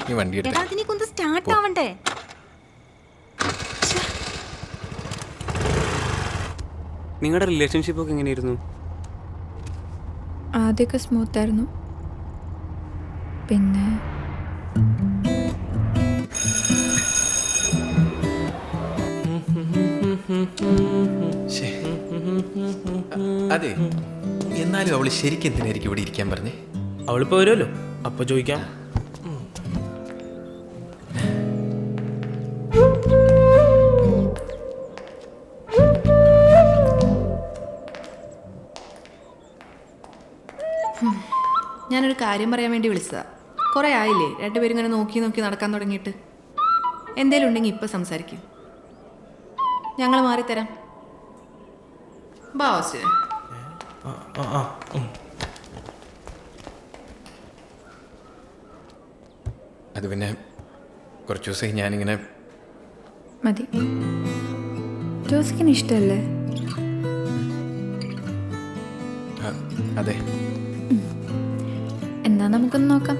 നീ വണ്ടി എടുത്ത്. എടാ അതിനെക്കൊന്ന് സ്റ്റാർട്ട് ആവണ്ടേ? നിങ്ങളുടെ റിലേഷൻഷിപ്പ് ഒക്കെ എങ്ങനെയായിരുന്നു? ആദ്യമൊക്കെ സ്മൂത്തായിരുന്നു, പിന്നെ അതെ, എന്നാലും അവള് ശരിക്കും എന്തിനായിരിക്കും ഇവിടെ ഇരിക്കാൻ പറഞ്ഞേ? അവളിപ്പോ വരുമല്ലോ, അപ്പൊ ചോദിക്കാം. ഞാനൊരു കാര്യം പറയാൻ വേണ്ടി വിളിച്ചതാ. കുറേ ആയില്ലേ രണ്ടുപേരും ഇങ്ങനെ നോക്കി നോക്കി നടക്കാൻ തുടങ്ങിയിട്ട്. എന്തേലും ഉണ്ടെങ്കിൽ ഇപ്പം സംസാരിക്കും, ഞങ്ങൾ മാറിത്തരാം. ബാസ് അത് പിന്നെ കുറച്ച് ദിവസമായി ഞാനിങ്ങനെ മതി. ജോസിക്കിന് ഇഷ്ടമല്ലേ? അതെ. എന്നാ നമുക്കൊന്ന് നോക്കാം.